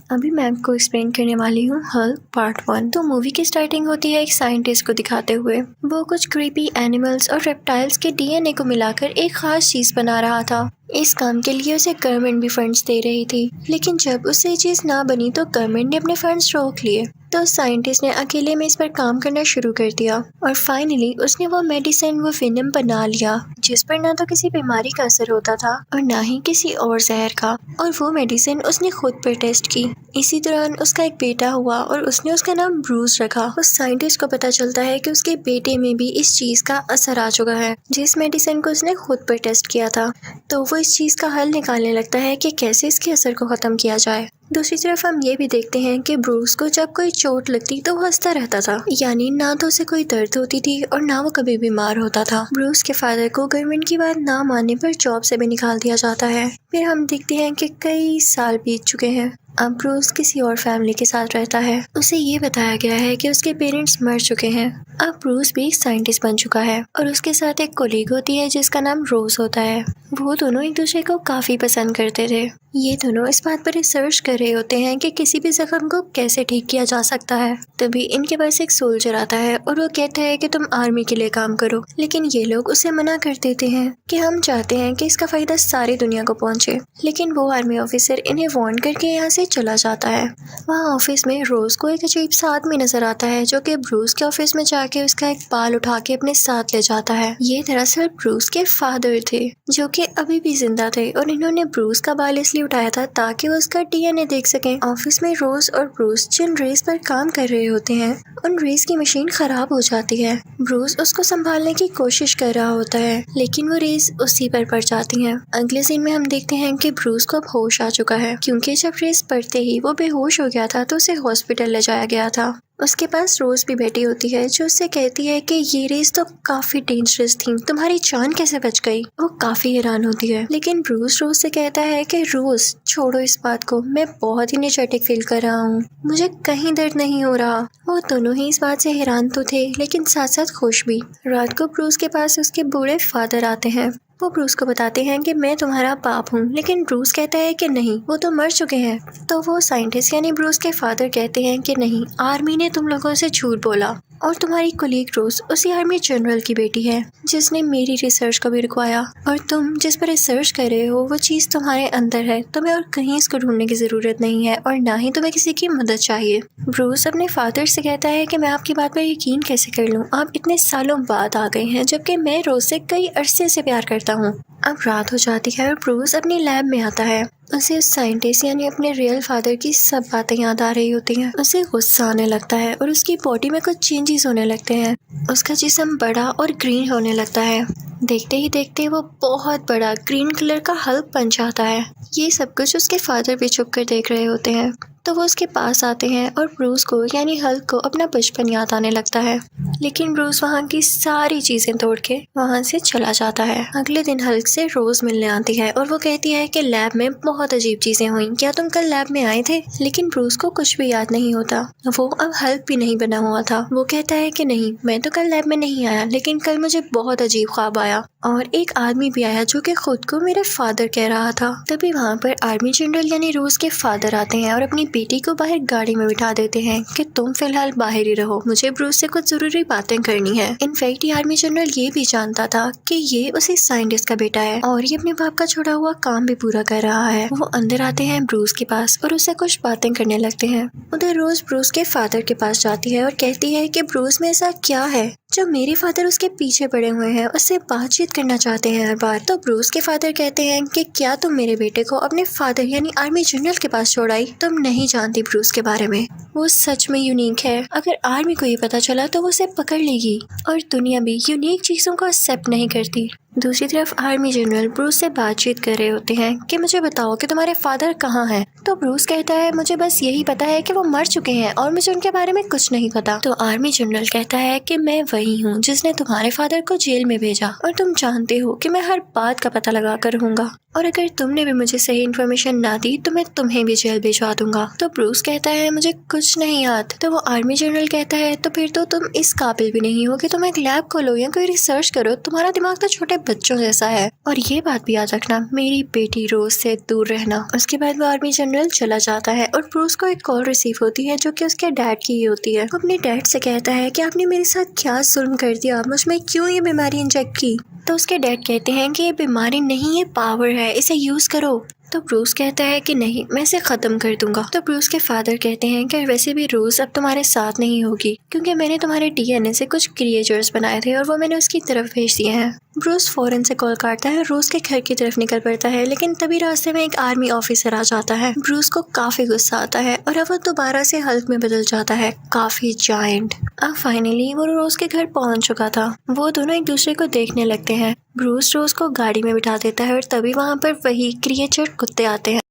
अभी मैं आपको एक्सप्लेन करने वाली हूँ हल्क पार्ट 1। तो मूवी की स्टार्टिंग होती है एक साइंटिस्ट को दिखाते हुए। वो कुछ क्रीपी एनिमल्स और रेप्टाइल्स के डीएनए को मिलाकर एक खास चीज बना रहा था। इस काम के लिए उसे गवर्नमेंट भी फंड्स दे रही थी, लेकिन जब उससे ये चीज ना बनी तो गवर्नमेंट ने अपने फंड्स रोक लिए। तो साइंटिस्ट ने अकेले में इस पर काम करना शुरू कर दिया और फाइनली उसने वो मेडिसिन, वो वेनम बना लिया जिस पर ना तो किसी बीमारी का असर होता था और ना ही किसी और जहर का। और वो मेडिसिन उसने खुद पर टेस्ट की। इसी दौरान उसका एक बेटा हुआ और उसने उसका नाम ब्रूस रखा। उस साइंटिस्ट को पता चलता है कि उसके बेटे में भी इस चीज का असर आ चुका है जिस मेडिसिन को उसने खुद पर टेस्ट किया था। तो वो इस चीज का हल निकालने लगता है कि कैसे इसके असर को खत्म किया जाए। दूसरी तरफ हम ये भी देखते हैं कि ब्रूस को जब कोई चोट लगती तो वो हंसता रहता था, यानी ना तो उसे कोई दर्द होती थी और ना वो कभी बीमार होता था। ब्रूस के फादर को गवर्नमेंट की बात ना मानने पर जॉब से भी निकाल दिया जाता है। फिर हम देखते हैं कि कई साल बीत चुके हैं। अब ब्रूस किसी और फैमिली के साथ रहता है। उसे ये बताया गया है कि उसके पेरेंट्स मर चुके हैं। अब ब्रूस भी एक साइंटिस्ट बन चुका है और उसके साथ एक कोलीग होती है जिसका नाम रोज होता है। वो दोनों एक दूसरे को काफी पसंद करते थे। ये दोनों इस बात पर रिसर्च कर रहे होते हैं कि किसी भी जख्म को कैसे ठीक किया जा सकता है। तभी इनके पास एक सोल्जर आता है और वो कहता है कि तुम आर्मी के लिए काम करो, लेकिन ये लोग उसे मना कर देते हैं कि हम चाहते हैं कि इसका फायदा सारी दुनिया को पहुंचे। लेकिन वो आर्मी ऑफिसर इन्हें वार्न करके यहाँ से चला जाता है। वहाँ ऑफिस में रोज को एक अजीब सा आदमी नजर आता है जो कि ब्रूस के ऑफिस में जाके उसका एक बाल उठा के अपने साथ ले जाता है। ये दरअसल ब्रूस के फादर थे जो कि अभी भी जिंदा थे और इन्होंने ब्रूस का बाल इसलिए उठाया था ताकि वो उसका डीएनए देख सकें। ऑफिस में रोज और ब्रूस जिन रेस पर काम कर रहे होते हैं उन रेस की मशीन खराब हो जाती है। ब्रूस उसको संभालने की कोशिश कर रहा होता है लेकिन वो रेस उसी पर पड़ जाती है। अगले सीन में हम देखते हैं कि ब्रूस को अब होश आ चुका है क्योंकि जब रेस पड़ते ही वो बेहोश हो गया था तो उसे हॉस्पिटल ले जाया गया था। उसके पास रोज भी बैठी होती है जो उससे कहती है कि ये रेस तो काफी डेंजरस थी, तुम्हारी जान कैसे बच गई। वो काफी हैरान होती है लेकिन ब्रूस रोज से कहता है कि रोज छोड़ो इस बात को, मैं बहुत ही एनर्जेटिक फील कर रहा हूँ, मुझे कहीं दर्द नहीं हो रहा। वो दोनों ही इस बात से हैरान तो थे लेकिन साथ साथ खुश भी। रात को ब्रूस के पास उसके बूढ़े फादर आते हैं। वो ब्रूस को बताते हैं कि मैं तुम्हारा बाप हूँ, लेकिन ब्रूस कहता है कि नहीं, वो तो मर चुके हैं। तो वो साइंटिस्ट यानी ब्रूस के फादर कहते हैं कि नहीं, आर्मी ने तुम लोगों से झूठ बोला और तुम्हारी कोलीग रोज उसी आर्मी जनरल की बेटी है जिसने मेरी रिसर्च को भी रुकवाया और तुम जिस पर रिसर्च कर रहे हो वो चीज तुम्हारे अंदर है, तुम्हें और कहीं इसको ढूंढने की जरूरत नहीं है और ना ही तुम्हें किसी की मदद चाहिए। ब्रूस अपने फादर से कहता है कि मैं आपकी बात पर यकीन कैसे कर लूँ, आप इतने सालों बाद आ गए हैं जबकि मैं रोज से कई अरसे से प्यार करता हूँ। अब रात हो जाती है और ब्रूस अपनी लैब में आता है। उसे उस साइंटिस्ट यानी अपने रियल फादर की सब बातें याद आ रही होती हैं। उसे गुस्सा आने लगता है और उसकी बॉडी में कुछ चेंजेस होने लगते हैं। उसका जिस्म बड़ा और ग्रीन होने लगता है। देखते ही देखते वो बहुत बड़ा ग्रीन कलर का हल्क बन जाता है। ये सब कुछ उसके फादर भी छुप कर देख रहे होते हैं। तो वो उसके पास आते हैं और ब्रूस को यानी हल्क को अपना बचपन याद आने लगता है। लेकिन ब्रूस वहाँ की सारी चीजें तोड़ के वहाँ से चला जाता है। अगले दिन हल्क से रोज मिलने आती है और वो कहती है कि लैब में बहुत अजीब चीजें हुई, क्या तुम कल लैब में आए थे। लेकिन ब्रूस को कुछ भी याद नहीं होता। वो अब हल्क भी नहीं बना हुआ था। वो कहता है कि नहीं, मैं तो कल लैब में नहीं आया, लेकिन कल मुझे बहुत अजीब ख्वाब आया और एक आदमी भी आया जो कि खुद को मेरे फादर कह रहा था। तभी वहाँ पर आर्मी जनरल यानी रोज के फादर आते हैं और अपनी बेटी को बाहर गाड़ी में बिठा देते हैं कि तुम फिलहाल बाहर ही रहो, मुझे ब्रूस से कुछ जरूरी बातें करनी है। इनफैक्ट ये आर्मी जनरल ये भी जानता था कि ये उसी साइंटिस्ट का बेटा है और ये अपने बाप का छोड़ा हुआ काम भी पूरा कर रहा है। वो अंदर आते हैं ब्रूस के पास और उससे कुछ बातें करने लगते हैं। उधर रोज ब्रूस के फादर के पास जाती है और कहती है कि ब्रूस में ऐसा क्या है जो मेरे फादर उसके पीछे पड़े हुए हैं, उससे बातचीत करना चाहते हैं हर बार। तो ब्रूस के फादर कहते हैं कि क्या तुम मेरे बेटे को अपने फादर यानी आर्मी जनरल के पास छोड़ाई, तुम नहीं जानती ब्रूस के बारे में, वो सच में यूनिक है। अगर आर्मी को ये पता चला तो वो उसे पकड़ लेगी और दुनिया भी यूनिक चीजों को एक्सेप्ट नहीं करती। दूसरी तरफ आर्मी जनरल ब्रूस से बातचीत कर रहे होते हैं कि मुझे बताओ कि तुम्हारे फादर कहाँ हैं। तो ब्रूस कहता है मुझे बस यही पता है कि वो मर चुके हैं और मुझे उनके बारे में कुछ नहीं पता। तो आर्मी जनरल कहता है कि मैं वही हूँ जिसने तुम्हारे फादर को जेल में भेजा और तुम जानते हो कि मैं हर बात का पता लगा कर रहूंगा और अगर तुमने भी मुझे सही इन्फॉर्मेशन ना दी तो मैं तुम्हें भी जेल भिजवा दूंगा। तो ब्रूस कहता है मुझे कुछ नहीं याद। तो वो आर्मी जनरल कहता है तो फिर तो तुम इस काबिल भी नहीं हो कि तुम एक लैब खोलो या कोई रिसर्च करो, तुम्हारा दिमाग तो छोटे बच्चों जैसा है। और ये बात भी याद रखना, मेरी बेटी रोज से दूर रहना। उसके बाद वो आर्मी जनरल चला जाता है और ब्रूस को एक कॉल रिसीव होती है जो कि उसके डैड की ही होती है। वो अपने डैड से कहता है कि आपने मेरे साथ क्या जुल्म कर दिया, मुझमें क्यों ये बीमारी इंजेक्ट की। तो उसके डैड कहते हैं कि ये बीमारी नहीं, ये पावर है, इसे यूज करो। तो ब्रूस कहता है कि नहीं, मैं इसे खत्म कर दूंगा। तो ब्रूस के फादर कहते हैं कि वैसे भी रोज अब तुम्हारे साथ नहीं होगी, क्योंकि मैंने तुम्हारे डीएनए से कुछ क्रिएचर्स बनाए थे और वो मैंने उसकी तरफ भेज दिए हैं। ब्रूस फौरन से कॉल काटता है, रोज के घर की तरफ निकल पड़ता है, लेकिन तभी रास्ते में एक आर्मी ऑफिसर आ जाता है। ब्रूस को काफी गुस्सा आता है और अब वो दोबारा से हल्क में बदल जाता है, काफी जायंट। अब फाइनली वो रोज के घर पहुंच चुका था। वो दोनों एक दूसरे को देखने लगते हैं। ब्रूस रोज को गाड़ी में बिठा देता है और तभी वहाँ पर वही क्रिएचर कुत्ते आते हैं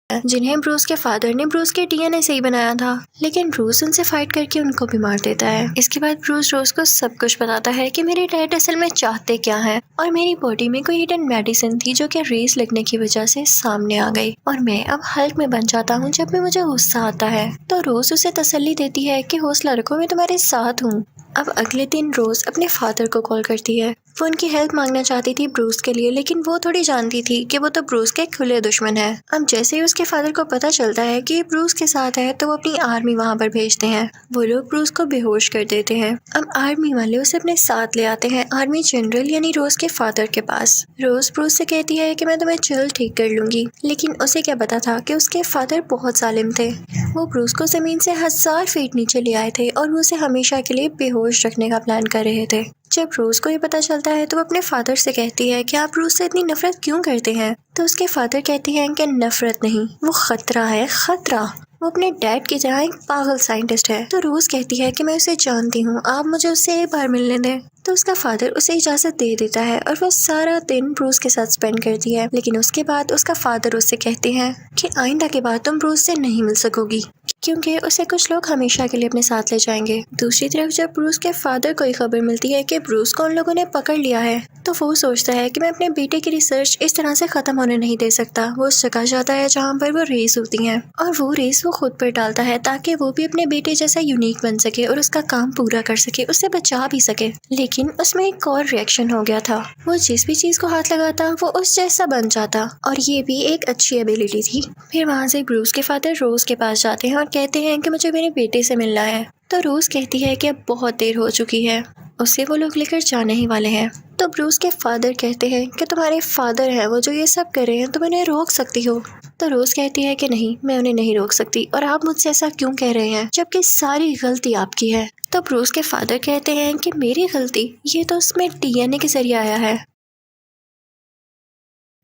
जिन्हें ब्रूस के फादर ने ब्रूस के डीएनए से ही बनाया था, लेकिन ब्रूस उनसे फाइट करके उनको भी मार देता है। इसके बाद ब्रूस रोज को सब कुछ बताता है कि मेरे डैड असल में चाहते क्या है और मेरी बॉडी में कोई हिडन मेडिसिन थी जो कि रेस लगने की वजह से सामने आ गई और मैं अब हल्क में बन जाता हूँ जब भी मुझे गुस्सा आता है। तो रोज उसे तसल्ली देती है कि हौसला रखो, मैं तुम्हारे साथ हूँ। अब अगले दिन रोज अपने फादर को कॉल करती है। वो उनकी हेल्प मांगना चाहती थी ब्रूस के लिए, लेकिन वो थोड़ी जानती थी कि वो तो ब्रूस के खुले दुश्मन है। अब जैसे ही उसके फादर को पता चलता है कि ब्रूस के साथ है तो वो अपनी आर्मी वहाँ पर भेजते हैं। वो लोग ब्रूस को बेहोश कर देते हैं। अब आर्मी वाले उसे अपने साथ ले आते हैं आर्मी जनरल यानी रोज के फादर के पास। रोज ब्रूस से कहती है कि मैं तुम्हें जल्द ठीक कर लूंगी, लेकिन उसे क्या पता था कि उसके फादर बहुत जालिम थे। वो ब्रूस को जमीन से 1000 फीट नीचे ले आए थे और वो उसे हमेशा के लिए बेहोश रखने का प्लान कर रहे थे। जब रोज को ये पता चलता है तो वो अपने फादर से कहती है कि आप रोज से इतनी नफरत क्यों करते हैं। तो उसके फादर कहते हैं कि नफरत नहीं, वो खतरा है, खतरा। वो अपने डैड की तरह एक पागल साइंटिस्ट है। तो रोज कहती है कि मैं उसे जानती हूँ, आप मुझे उससे एक बार मिलने दें। तो उसका फादर उसे इजाजत दे देता है और वो सारा दिन ब्रूस के साथ स्पेंड करती है। लेकिन उसके बाद उसका फादर उससे कहते हैं कि आइंदा के बाद तुम ब्रूस से नहीं मिल सकोगी, क्योंकि उसे कुछ लोग हमेशा के लिए अपने साथ ले जाएंगे। दूसरी तरफ जब ब्रूस के फादर को खबर मिलती है कि ब्रूस को उन लोगों ने पकड़ लिया है, तो वो सोचता है कि मैं अपने बेटे की रिसर्च इस तरह से खत्म होने नहीं दे सकता। वो उस जगह जाता है जहाँ पर वो रेस होती है और वो रेस वो खुद पर डालता है ताकि वो भी अपने बेटे जैसा यूनिक बन सके और उसका काम पूरा कर सके, उसे बचा भी सके। लेकिन उसमें एक और रिएक्शन हो गया था। वो जिस भी चीज को हाथ लगाता वो उस जैसा बन जाता और ये भी एक अच्छी एबिलिटी थी। फिर वहाँ से ब्रूस के फादर रोज के पास जाते हैं और कहते हैं कि मुझे मेरे बेटे से मिलना है। तो रोज कहती है कि अब बहुत देर हो चुकी है, उसे वो लोग लेकर जाने ही वाले हैं। तो ब्रूस के फादर कहते हैं कि तुम्हारे फादर हैं वो जो ये सब कर रहे हैं, तुम इन्हें रोक सकती हो। तो रोज कहती है कि नहीं, मैं उन्हें नहीं रोक सकती और आप मुझसे ऐसा क्यों कह रहे हैं जबकि सारी गलती आपकी है। तो ब्रूस के फादर कहते हैं कि मेरी गलती, ये तो उसमें डीएनए के जरिए आया है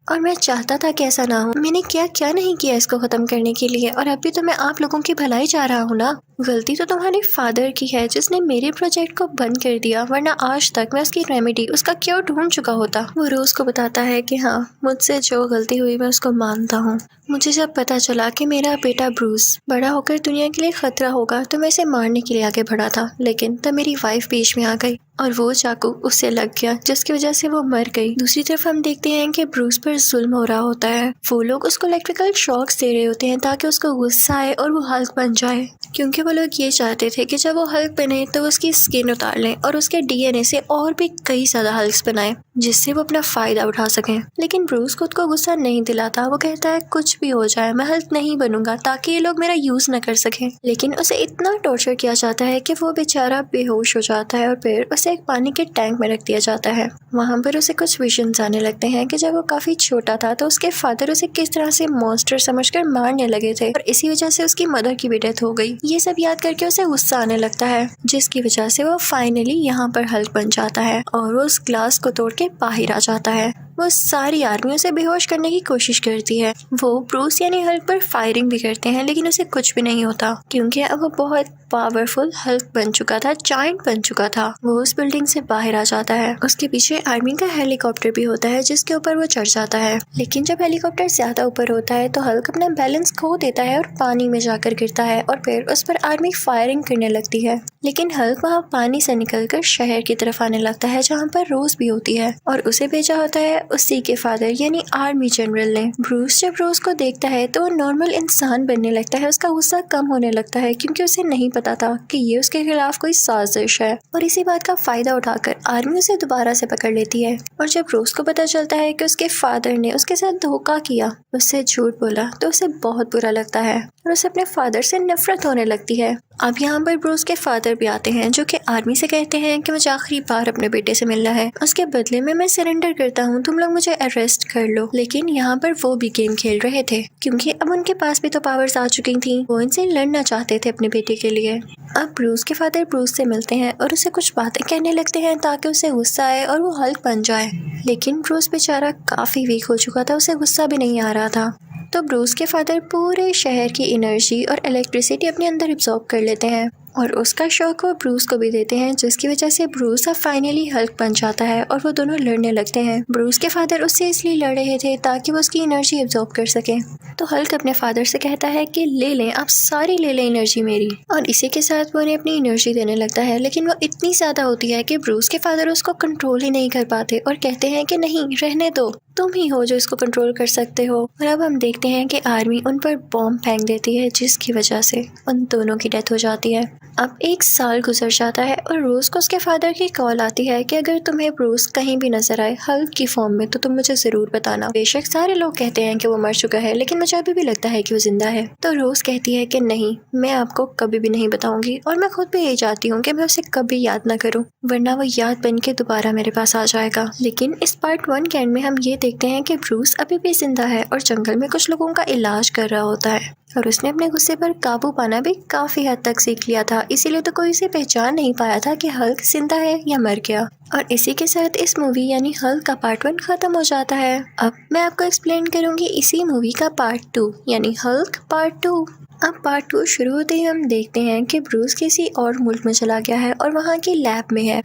और मैं चाहता था कि ऐसा ना हो। मैंने क्या क्या नहीं किया इसको खत्म करने के लिए, और अभी तो मैं आप लोगों की भलाई चाह रहा हूँ ना। गलती तो तुम्हारे फादर की है जिसने मेरे प्रोजेक्ट को बंद कर दिया, वरना आज तक मैं उसकी रेमेडी, उसका क्योर ढूंढ चुका होता। वो रोज को बताता है कि हाँ, मुझसे जो गलती हुई मैं उसको मानता हूँ। मुझे जब पता चला कि मेरा बेटा ब्रूस बड़ा होकर दुनिया के लिए खतरा होगा तो मैं इसे मारने के लिए आगे बढ़ा था, लेकिन तब मेरी वाइफ बीच में आ गई और वो चाकू उससे लग गया जिसकी वजह से वो मर गई। दूसरी तरफ हम देखते हैं कि ब्रूस पर जुल्म हो रहा होता है। वो लोग उसको इलेक्ट्रिकल शॉक्स दे रहे होते हैं ताकि उसको गुस्सा आए और वो हल्क बन जाए, क्योंकि वो लोग ये चाहते थे कि जब वो हल्क बने तो उसकी स्किन उतार लें और उसके डीएनए से और भी कई ज्यादा हल्क्स बनाए जिससे वो अपना फायदा उठा सकें। लेकिन ब्रूस खुद को गुस्सा नहीं दिलाता। वो कहता है कुछ भी हो जाए मैं हल्क नहीं बनूंगा ताकि ये लोग मेरा यूज न कर सकें। लेकिन उसे इतना टॉर्चर किया जाता है कि वो बेचारा बेहोश हो जाता है और फिर उसे एक पानी के टैंक में रख दिया जाता है। वहाँ पर उसे कुछ विजन्स आने लगते हैं कि जब वो काफी छोटा था तो उसके फादर उसे किस तरह से मॉन्स्टर समझकर मारने लगे थे और इसी वजह से उसकी मदर की भी डेथ हो गई। ये सब याद करके उसे गुस्सा आने लगता है, जिसकी वजह से वो फाइनली यहाँ पर हल्क बन जाता है और वो उस ग्लास को तोड़ के बाहर आ जाता है। वो सारी आर्मी उसे बेहोश करने की कोशिश करती है। वो ब्रूस यानी हल्क पर फायरिंग भी करते हैं, लेकिन उसे कुछ भी नहीं होता क्योंकि अब वो बहुत पावरफुल हल्क बन चुका था, जायंट बन चुका था। वो उस बिल्डिंग से बाहर आ जाता है। उसके पीछे आर्मी का हेलीकॉप्टर भी होता है जिसके ऊपर वो चढ़ जाता है, लेकिन जब हेलीकॉप्टर ज्यादा ऊपर होता है तो हल्क अपना बैलेंस खो देता है और पानी में जाकर गिरता है और फिर उस पर आर्मी फायरिंग करने लगती है। लेकिन हल्क वहाँ पानी से निकलकर शहर की तरफ आने लगता है जहाँ पर रोज भी होती है और उसे भेजा होता है उसी के फादर यानी आर्मी जनरल ने। ब्रूस जब रोज को देखता है तो वो नॉर्मल इंसान बनने लगता है, उसका गुस्सा कम होने लगता है क्योंकि उसे नहीं पता था कि ये उसके खिलाफ कोई साजिश है और इसी बात का फायदा उठाकर आर्मी उसे दोबारा से पकड़ लेती है। और जब रोज को पता चलता है कि उसके फादर ने उसके साथ धोखा किया, उससे झूठ बोला, तो उसे बहुत बुरा लगता है और उसे अपने फादर से नफरत होने लगती है। अब यहाँ पर ब्रूस के फादर भी आते हैं जो कि आर्मी से कहते हैं कि मुझे आखिरी बार अपने बेटे से मिलना है, उसके बदले में मैं सरेंडर करता हूँ, तुम लोग मुझे अरेस्ट कर लो। लेकिन यहाँ पर वो भी गेम खेल रहे थे क्योंकि अब उनके पास भी तो पावर्स आ चुकी थी, वो इनसे लड़ना चाहते थे अपने बेटे के लिए। अब ब्रूस के फादर ब्रूस से मिलते हैं और उसे कुछ बातें कहने लगते हैं ताकि उसे गुस्सा आए और वो हल्क बन जाए। लेकिन ब्रूस बेचारा काफी वीक हो चुका था, उसे गुस्सा भी नहीं आ रहा था। तो ब्रूस के फादर पूरे शहर की एनर्जी और इलेक्ट्रिसिटी अपने अंदर एब्जॉर्ब कर लेते हैं और उसका शौक वो ब्रूस को भी देते हैं, जिसकी वजह से ब्रूस अब फाइनली हल्क बन जाता है और वो दोनों लड़ने लगते हैं। ब्रूस के फादर उससे इसलिए लड़ रहे थे ताकि वो उसकी एनर्जी एब्जॉर्ब कर सके। तो हल्क अपने फादर से कहता है कि ले लें, आप सारी ले लें एनर्जी मेरी, और इसी के साथ वो उन्हें अपनी एनर्जी देने लगता है। लेकिन वो इतनी ज्यादा होती है कि ब्रूस के फादर उसको कंट्रोल ही नहीं कर पाते और कहते हैं कि नहीं, रहने दो, तुम ही हो जो इसको कंट्रोल कर सकते हो। और अब हम देखते हैं कि आर्मी उन पर बॉम्ब फेंक देती है जिसकी वजह से उन दोनों की डेथ हो जाती है। अब 1 साल गुजर जाता है और रोज को उसके फादर की कॉल आती है कि अगर तुम्हें ब्रूस कहीं भी नजर आए हल्क की फॉर्म में तो तुम मुझे जरूर बताना। बेशक सारे लोग कहते हैं कि वो मर चुका है, लेकिन मुझे अभी भी लगता है कि वो जिंदा है। तो रोज कहती है कि नहीं, मैं आपको कभी भी नहीं बताऊंगी और मैं खुद भी यही चाहती हूँ कि मैं उसे कभी याद ना करूँ, वरना वो याद बन के दोबारा मेरे पास आ जाएगा। लेकिन इस पार्ट 1 के एंड में हम ये देखते हैं कि ब्रूस अभी भी जिंदा है और जंगल में कुछ लोगों का इलाज कर रहा होता है और उसने अपने गुस्से पर काबू पाना भी काफी हद तक सीख लिया था, इसीलिए तो कोई इसे पहचान नहीं पाया था कि हल्क जिंदा है या मर गया। और इसी के साथ इस मूवी यानी हल्क का पार्ट 1 खत्म हो जाता है। अब मैं आपको एक्सप्लेन करूंगी इसी मूवी का पार्ट 2 यानी हल्क पार्ट 2। अब पार्ट 2 शुरू होते ही हम देखते हैं कि ब्रूस किसी और मुल्क में चला गया है और वहाँ की लैब में है,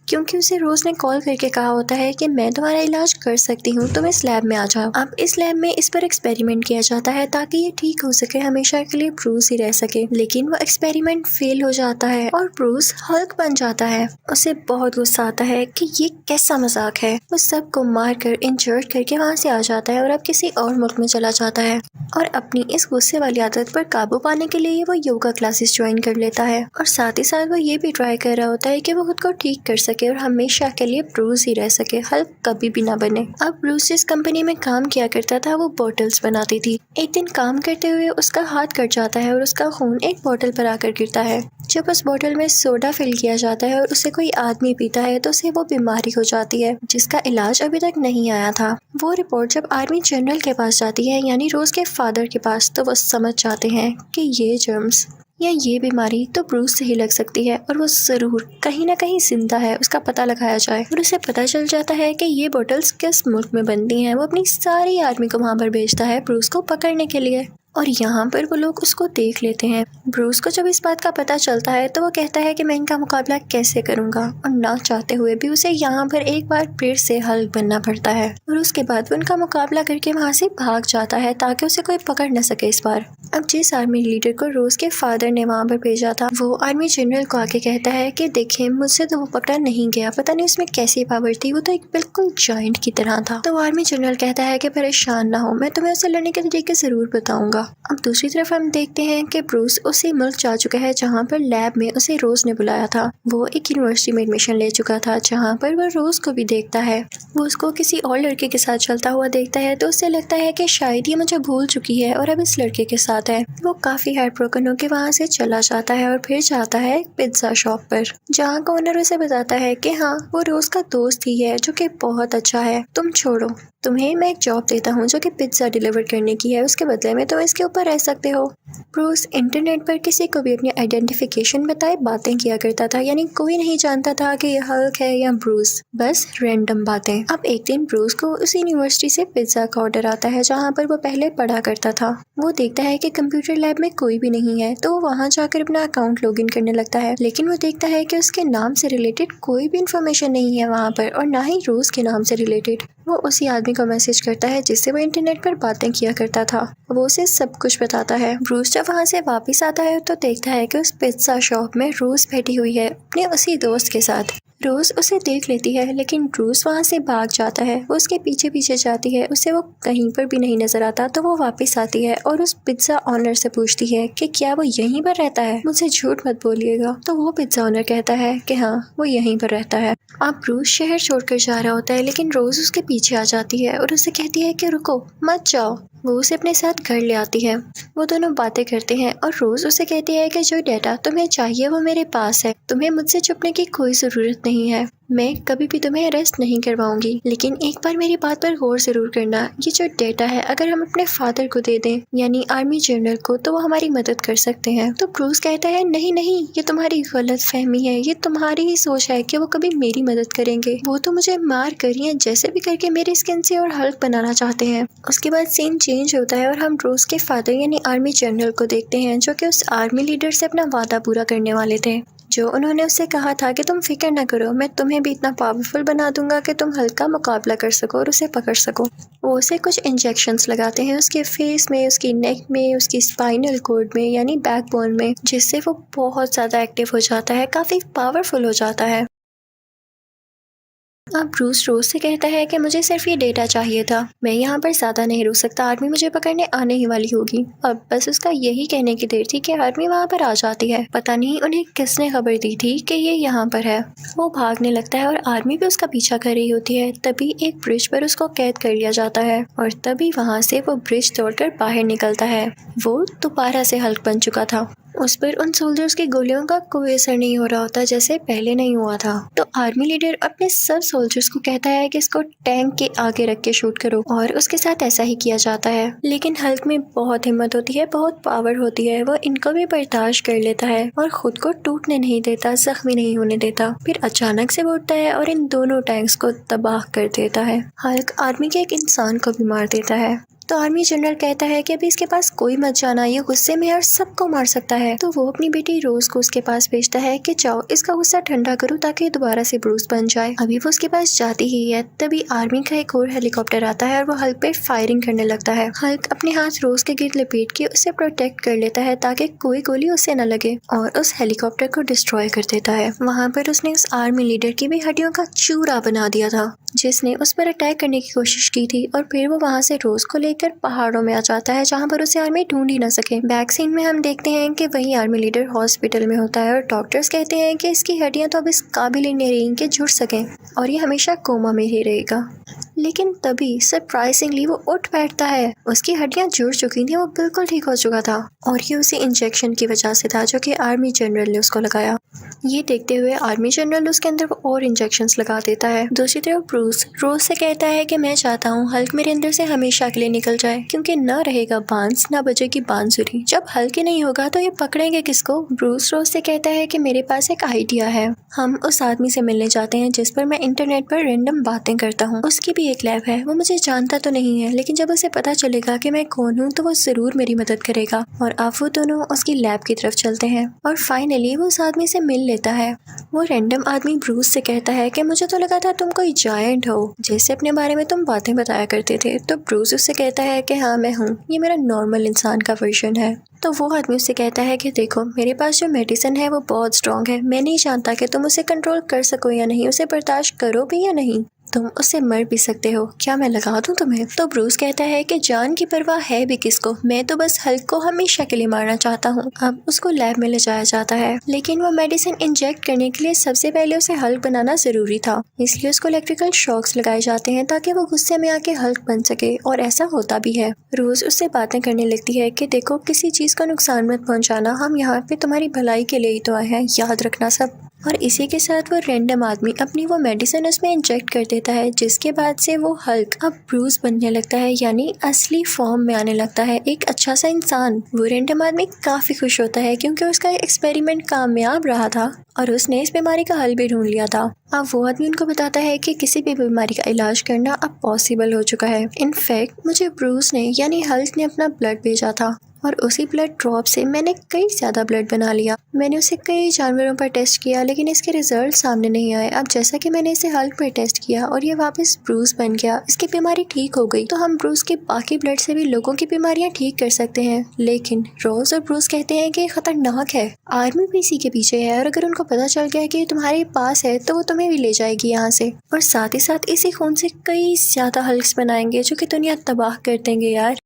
क्योंकि उसे रोज ने कॉल करके कहा होता है कि मैं तुम्हारा इलाज कर सकती हूँ, तुम इस लैब में आ जाओ। अब इस लैब में इस पर एक्सपेरिमेंट किया जाता है ताकि ये ठीक हो सके, हमेशा के लिए ब्रूस ही रह सके। लेकिन वो एक्सपेरिमेंट फेल हो जाता है और ब्रूस हल्क बन जाता है। उसे बहुत गुस्सा आता है कि ये कैसा मजाक है। वो सबको मार कर इंजर्ड करके वहाँ से आ जाता है और अब किसी और मुल्क में चला जाता है और अपनी इस गुस्से वाली आदत पर काबू पाने के लिए वो योगा क्लासेस ज्वाइन कर लेता है और साथ ही साथ वो ये भी ट्राई कर रहा होता है कि वो खुद को ठीक कर सके और हमेशा के लिए ब्रूस ही रह सके, हल्क कभी भी ना बने। अब ब्रूस जिस कंपनी में काम किया करता था वो बॉटल्स बनाती थी। एक दिन काम करते हुए उसका हाथ कट जाता है और उसका खून एक बोतल पर आकर गिरता है। जब उस बोतल में सोडा फिल किया जाता है और उसे कोई आदमी पीता है तो उसे वो बीमारी हो जाती है जिसका इलाज अभी तक नहीं आया था। वो रिपोर्ट जब आर्मी जनरल के पास जाती है यानी रोज के फादर के पास, तो वो समझ जाते हैं कि ये जर्म्स या ये बीमारी तो ब्रूस से ही लग सकती है और वो जरूर कहीं ना कहीं जिंदा है, उसका पता लगाया जाए। और उसे पता चल जाता है कि ये बोतल्स किस मुल्क में बनती हैं। वो अपनी सारी आर्मी को वहाँ पर भेजता है ब्रूस को पकड़ने के लिए और यहाँ पर वो लोग उसको देख लेते हैं। ब्रूस को जब इस बात का पता चलता है तो वो कहता है कि मैं इनका मुकाबला कैसे करूंगा और ना चाहते हुए भी उसे यहाँ पर एक बार फिर से हल्क बनना पड़ता है और उसके बाद वो उनका मुकाबला करके वहाँ से भाग जाता है ताकि उसे कोई पकड़ न सके इस बार। अब जिस आर्मी लीडर को रोज के फादर ने वहाँ पर भेजा था वो आर्मी जनरल को आके कहता है कि देखिए, मुझसे तो वो पकड़ा नहीं गया, पता नहीं उसमें कैसी पावर थी, वो तो एक बिल्कुल जायंट की तरह था। तो आर्मी जनरल कहता है कि परेशान ना हो, मैं तुम्हें उससे लड़ने के तरीके जरूर बताऊंगा। अब दूसरी तरफ हम देखते हैं कि ब्रूस उसी मुल्क जा चुका है जहाँ पर लैब में उसे रोज ने बुलाया था। वो एक यूनिवर्सिटी में एडमिशन ले चुका था जहाँ पर वो रोज को भी देखता है। वो उसको किसी और लड़के के साथ चलता हुआ देखता है तो उसे लगता है कि शायद ये मुझे भूल चुकी है और अब इस लड़के के साथ है। वो काफी हार्ट ब्रोकन होकर वहाँ से चला जाता है और फिर जाता है पिज्जा शॉप पर, जहाँ का ओनर उसे बताता है कि हाँ, वो रोज का दोस्त ही है जो कि बहुत अच्छा है, तुम छोड़ो, तुम्हें मैं एक जॉब देता हूँ जो कि पिज्जा डिलीवर करने की है, उसके बदले में तुम इसके ऊपर रह सकते हो। ब्रूस इंटरनेट पर किसी को भी अपनी आइडेंटिफिकेशन बताए बातें किया करता था, यानी कोई नहीं जानता था कि यह हल्क है या ब्रूस, बस रैंडम बातें। अब एक दिन ब्रूस को उस यूनिवर्सिटी से पिज्जा का ऑर्डर आता है जहाँ पर वो पहले पढ़ा करता था। वो देखता है कि कंप्यूटर लैब में कोई भी नहीं है तो वो वहाँ जाकर अपना अकाउंट लॉगिन करने लगता है, लेकिन वो देखता है कि उसके नाम से रिलेटेड कोई भी इंफॉर्मेशन नहीं है वहाँ पर और ना ही रोज के नाम से रिलेटेड। वो उसी आदमी को मैसेज करता है जिससे वो इंटरनेट पर बातें किया करता था। वो उसे सब कुछ बताता है। ब्रूस जब वहाँ से वापस आता है तो देखता है कि उस पिज्जा शॉप में रोज बैठी हुई है अपने उसी दोस्त के साथ। रोज उसे देख लेती है लेकिन रोज वहाँ से भाग जाता है। वो उसके पीछे पीछे जाती है, उसे वो कहीं पर भी नहीं नजर आता। तो वो वापस आती है और उस पिज्जा ऑनर से पूछती है कि क्या वो यहीं पर रहता है, मुझसे झूठ मत बोलिएगा। तो वो पिज्जा ऑनर कहता है कि हाँ वो यहीं पर रहता है। अब रोज शहर छोड़कर जा रहा होता है लेकिन रोज उसके पीछे आ जाती है और उसे कहती है कि रुको मत जाओ। वो उसे अपने साथ घर ले आती है। वो दोनों बातें करते हैं और रोज उसे कहती है कि जो डेटा तुम्हें चाहिए वो मेरे पास है, तुम्हें मुझसे छुपने की कोई जरूरत नहीं है, मैं कभी भी तुम्हें अरेस्ट नहीं करवाऊंगी। लेकिन एक बार मेरी बात पर गौर जरूर करना, ये जो डेटा है अगर हम अपने फादर को दे दें यानी आर्मी जनरल को तो वो हमारी मदद कर सकते हैं। तो ब्रूस कहता है नहीं नहीं, ये तुम्हारी गलत फहमी है, ये तुम्हारी ही सोच है कि वो कभी मेरी मदद करेंगे। वो तो मुझे मार कर या जैसे भी करके मेरी स्किन से और हल्क बनाना चाहते हैं। उसके बाद सीन चेंज होता है और हम ब्रूस के फादर यानी आर्मी जनरल को देखते हैं जो कि उस आर्मी लीडर से अपना वादा पूरा करने वाले थे, जो उन्होंने उससे कहा था कि तुम फिक्र ना करो, मैं तुम्हें भी इतना पावरफुल बना दूंगा कि तुम हल्क का मुकाबला कर सको और उसे पकड़ सको। वो उसे कुछ इंजेक्शंस लगाते हैं उसके फेस में, उसकी नेक में, उसकी स्पाइनल कॉर्ड में यानी बैकबोन में, जिससे वो बहुत ज़्यादा एक्टिव हो जाता है, काफ़ी पावरफुल हो जाता है। अब ब्रूस रोज से कहता है कि मुझे सिर्फ ये डेटा चाहिए था, मैं यहाँ पर ज़्यादा नहीं रुक सकता, आर्मी मुझे पकड़ने आने ही वाली होगी। अब बस उसका यही कहने की देर थी कि आर्मी वहाँ पर आ जाती है। पता नहीं उन्हें किसने खबर दी थी कि ये यहाँ पर है। वो भागने लगता है और आर्मी भी उसका पीछा कर रही होती है। तभी एक ब्रिज पर उसको कैद कर लिया जाता है और तभी वहाँ से वो ब्रिज तोड़कर बाहर निकलता है। वो दोबारा से हल्क बन चुका था। उस पर उन सोल्जर्स की गोलियों का कोई असर नहीं हो रहा होता जैसे पहले नहीं हुआ था। तो आर्मी लीडर अपने सब सोल्जर्स को कहता है कि इसको टैंक के आगे रख के शूट करो और उसके साथ ऐसा ही किया जाता है। लेकिन हल्क में बहुत हिम्मत होती है, बहुत पावर होती है, वो इनको भी बर्दाश्त कर लेता है और खुद को टूटने नहीं देता, जख्मी नहीं होने देता। फिर अचानक से वो उठता है और इन दोनों टैंक्स को तबाह कर देता है। हल्क आर्मी के एक इंसान को भी मार देता है। तो आर्मी जनरल कहता है कि अभी इसके पास कोई मत जाना, ये गुस्से में और सबको मार सकता है। तो वो अपनी बेटी रोज को उसके पास भेजता है कि जाओ इसका गुस्सा ठंडा करो ताकि दोबारा से ब्रूस बन जाए। अभी वो उसके पास जाती ही है तभी आर्मी का एक और हेलीकॉप्टर आता है और वो हल्क पे फायरिंग करने लगता है। हल्क अपने हाथ रोज के गिर्द लपेट के उसे प्रोटेक्ट कर लेता है ताकि कोई गोली उससे न लगे और उस हेलीकॉप्टर को डिस्ट्रॉय कर देता है। वहाँ पर उसने उस आर्मी लीडर की भी हड्डियों का चूरा बना दिया था जिसने उस पर अटैक करने की कोशिश की थी। और फिर वो वहाँ से रोज को लेकर पहाड़ों में आ जाता है जहाँ पर उसे आर्मी ढूंढ ही न सके। बैक सीन में हम देखते हैं कि वही आर्मी लीडर हॉस्पिटल में होता है और डॉक्टर्स कहते हैं कि इसकी हड्डियां तो अब इस काबिल ही नहीं रही कि जुड़ सकें और ये हमेशा कोमा में ही रहेगा। लेकिन तभी सरप्राइजिंगली वो उठ बैठता है, उसकी हड्डियां जुड़ चुकी थी, वो बिल्कुल ठीक हो चुका था और ये उसी इंजेक्शन की वजह से था जो कि आर्मी जनरल ने उसको लगाया। ये देखते हुए आर्मी जनरल उसके अंदर और इंजेक्शंस लगा देता है। दूसरी तरफ ब्रूस रोज से कहता है कि मैं चाहता हूँ हल्क मेरे अंदर से हमेशा के लिए निकल जाए क्योंकि न रहेगा बांस न बजेगी बांसुरी। जब हल्क ही नहीं होगा तो ये पकड़ेंगे किसको। ब्रूस रोज से कहता है कि मेरे पास एक आइडिया है, हम उस आदमी से मिलने जाते हैं जिस पर मैं इंटरनेट पर रैंडम बातें करता हूँ। उसकी भी एक लैब है, वो मुझे जानता तो नहीं है लेकिन जब उसे पता चलेगा कि मैं कौन हूँ तो वो जरूर मेरी मदद करेगा। और अब वो दोनों उसकी लैब की तरफ चलते हैं और फाइनली वो उस आदमी से मिल लेता है। वो रैंडम आदमी ब्रूस से कहता है कि मुझे तो लगा था तुम कोई जायंट हो, जैसे अपने बारे में तुम बातें बताया करते थे। तो ब्रूस उससे कहता है कि हाँ मैं हूँ, ये मेरा नॉर्मल इंसान का वर्जन है। तो वो आदमी उससे कहता है कि देखो मेरे पास जो मेडिसिन है वो बहुत स्ट्रॉन्ग है, मैं नहीं जानता कि तुम उसे कंट्रोल कर सको या नहीं, उसे बर्दाश्त करो भी या नहीं, तुम उससे मर भी सकते हो, क्या मैं लगा दूं तुम्हें। तो ब्रूस कहता है कि जान की परवाह है भी किसको, मैं तो बस हल्क को हमेशा के लिए मारना चाहता हूँ। अब उसको लैब में ले जाया जाता है लेकिन वो मेडिसिन इंजेक्ट करने के लिए सबसे पहले उसे हल्क बनाना जरूरी था, इसलिए उसको इलेक्ट्रिकल शॉक्स लगाए जाते हैं ताकि वो गुस्से में आके हल्क बन सके और ऐसा होता भी है। रोज उससे बातें करने लगती है कि देखो किसी चीज को नुकसान मत पहुंचाना, हम यहाँ पे तुम्हारी भलाई के लिए ही तो आए हैं, याद रखना सब। और इसी के साथ वो रैंडम आदमी अपनी वो मेडिसिन उसमें इंजेक्ट कर देता है जिसके बाद से वो हल्क अब ब्रूस बनने लगता है यानी असली फॉर्म में आने लगता है, एक अच्छा सा इंसान। वो रैंडम आदमी काफी खुश होता है क्योंकि उसका एक्सपेरिमेंट कामयाब रहा था और उसने इस बीमारी का हल भी ढूंढ लिया था। अब वो आदमी उनको बताता है कि किसी भी बीमारी का इलाज करना अब पॉसिबल हो चुका है। इनफैक्ट मुझे ब्रूस ने यानी हल्क ने अपना ब्लड भेजा था और उसी ब्लड ड्रॉप से मैंने कई ज़्यादा ब्लड बना लिया। मैंने उसे कई जानवरों पर टेस्ट किया लेकिन इसके रिजल्ट सामने नहीं आए। अब जैसा कि मैंने इसे हल्क पर टेस्ट किया और ये वापस ब्रूस बन गया, इसकी बीमारी ठीक हो गई, तो हम ब्रूस के बाकी ब्लड से भी लोगों की बीमारियां ठीक कर सकते हैं। लेकिन रोज और ब्रूस कहते हैं कि ये खतरनाक है। आर्मी भी इसी के पीछे है और अगर उनको पता चल गया कि तुम्हारे पास है तो वो तुम्हें भी ले जाएगी यहाँ से, और साथ ही साथ इसी खून से कई ज्यादा हल्क्स बनाएंगे जो कि दुनिया तबाह कर देंगे यार।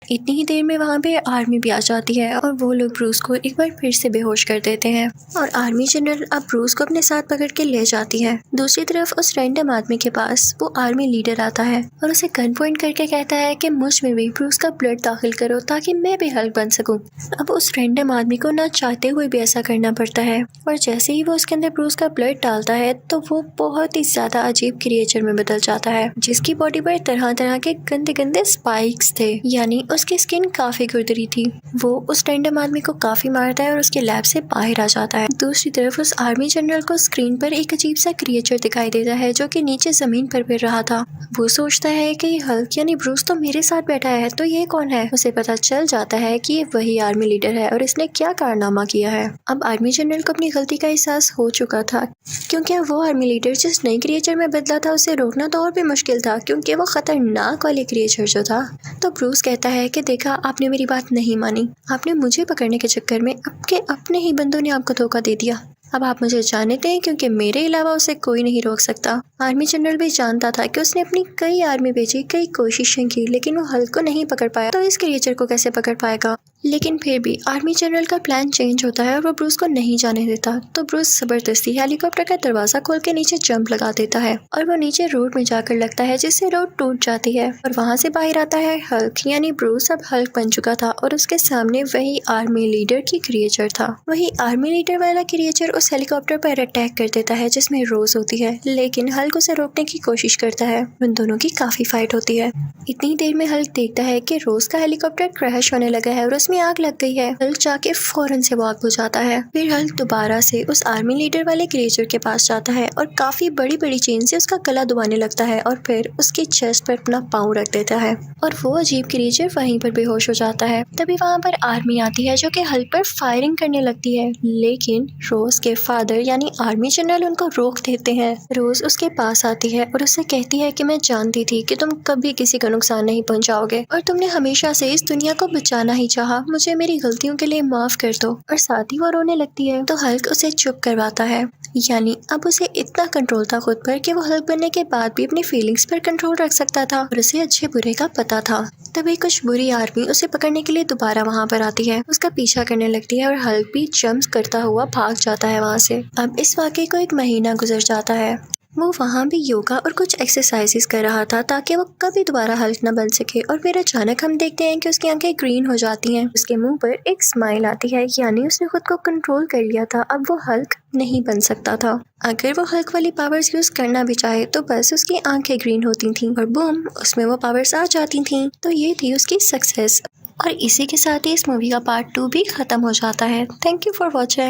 इतनी ही देर में वहाँ पे आर्मी भी आ जाती है और वो लोग ब्रूस को एक बार फिर से बेहोश कर देते हैं और आर्मी जनरल अब ब्रूस को अपने साथ पकड़ के ले जाती है। दूसरी तरफ उस रैंडम आदमी के पास वो आर्मी लीडर आता है और उसे गन पॉइंट करके कहता है कि मुझ में भी ब्रूस का ब्लड दाखिल करो ताकि मैं भी हल्क बन सकूं। अब उस रैंडम आदमी को ना चाहते हुए भी ऐसा करना पड़ता है और जैसे ही वो उसके अंदर ब्रूस का ब्लड डालता है तो वो बहुत ही ज्यादा अजीब क्रिएचर में बदल जाता है जिसकी बॉडी पर तरह तरह के गंदे गंदे स्पाइक्स थे, यानी उसकी स्किन काफी खुरदरी थी। वो उस रैंडम आदमी को काफी मारता है और उसके लैब से बाहर आ जाता है। दूसरी तरफ उस आर्मी जनरल को स्क्रीन पर एक अजीब सा क्रिएचर दिखाई देता है जो कि नीचे जमीन पर फिर रहा था। वो सोचता है कि हल्क यानी ब्रूस तो मेरे साथ बैठा है, तो ये कौन है। उसे पता चल जाता है कि ये वही आर्मी लीडर है और इसने क्या कारनामा किया है। अब आर्मी जनरल को अपनी गलती का एहसास हो चुका था क्योंकि अब वो आर्मी लीडर जिस नई क्रिएचर में बदला था उसे रोकना तो और भी मुश्किल था क्योंकि वो खतरनाक वाले क्रिएचर जो था। तो ब्रूस कहता है कि देखा, आपने मेरी बात नहीं मानी, आपने मुझे पकड़ने के चक्कर में आपके अपने ही बंदों ने आपको धोखा दे दिया। अब आप मुझे जाने दें क्योंकि मेरे अलावा उसे कोई नहीं रोक सकता। आर्मी जनरल भी जानता था कि उसने अपनी कई आर्मी भेजी, कई कोशिशें की, लेकिन वो हल्क को नहीं पकड़ पाया, तो इस क्रिएचर को कैसे पकड़ पाएगा। लेकिन फिर भी आर्मी जनरल का प्लान चेंज होता है और वो ब्रूस को नहीं जाने देता। तो ब्रूस जबरदस्ती हेलीकॉप्टर का दरवाजा खोल के नीचे जंप लगा देता है और वो नीचे रोड में जाकर लगता है जिससे रोड टूट जाती है और वहाँ से बाहर आता है हल्क, यानी ब्रूस अब हल्क बन चुका था और उसके सामने वही आर्मी लीडर की क्रिएचर था। वही आर्मी लीडर वाला क्रिएचर उस हेलीकॉप्टर पर अटैक कर देता है जिसमें रोज होती है, लेकिन हल्क उसे रोकने की कोशिश करता है। उन दोनों की काफी फाइट होती है। इतनी देर में हल्क देखता है कि रोज का हेलीकॉप्टर क्रैश होने लगा है और उसमें आग लग गई है। हल्क जाके फौरन से वो आग बुझाता है। फिर हल्क दोबारा से उस आर्मी लीडर वाले क्रिएचर के पास जाता है और काफी बड़ी बड़ी चेन से उसका गला दबाने लगता है और फिर उसकी चेस्ट पर अपना पाँव रख देता है और वो अजीब क्रिएचर वहीं पर बेहोश हो जाता है। तभी वहाँ पर आर्मी आती है जो कि हल्क पर फायरिंग करने लगती है, लेकिन रोज के फादर यानी आर्मी जनरल उनको रोक देते हैं। रोज उसके पास आती है और उससे कहती है कि मैं जानती थी कि तुम कभी किसी का नुकसान नहीं पहुंचाओगे और तुमने हमेशा से इस दुनिया को बचाना ही चाहा, मुझे मेरी गलतियों के लिए माफ कर दो। और साथ ही वो रोने लगती है तो हल्क उसे चुप करवाता है, यानी अब उसे इतना कंट्रोल था खुद पर कि वो हल्क बनने के बाद भी अपनी फीलिंग्स पर कंट्रोल रख सकता था और उसे अच्छे बुरे का पता था। तभी कुछ बुरी आर्मी उसे पकड़ने के लिए दोबारा वहाँ पर आती है, उसका पीछा करने लगती है और हल्क भी जंप करता हुआ भाग जाता है वहाँ से। अब इस वाक़े को 1 महीना गुजर जाता है। वो वहाँ भी योगा और कुछ एक्सरसाइजेस कर रहा था ताकि वो कभी दोबारा हल्क न बन सके और फिर अचानक हम देखते हैं कि उसकी आंखें ग्रीन हो जाती हैं। उसके मुंह पर एक स्माइल आती है, यानी उसने खुद को कंट्रोल कर लिया था। अब वो हल्क नहीं बन सकता था। अगर वो हल्क वाली पावर्स यूज करना भी चाहे तो बस उसकी आंखें ग्रीन होती थीं और बूम, उसमें वो पावर्स आ जाती थीं। तो ये थी उसकी सक्सेस। और इसी के साथ ही इस मूवी का पार्ट 2 भी खत्म हो जाता है। Thank you for watching.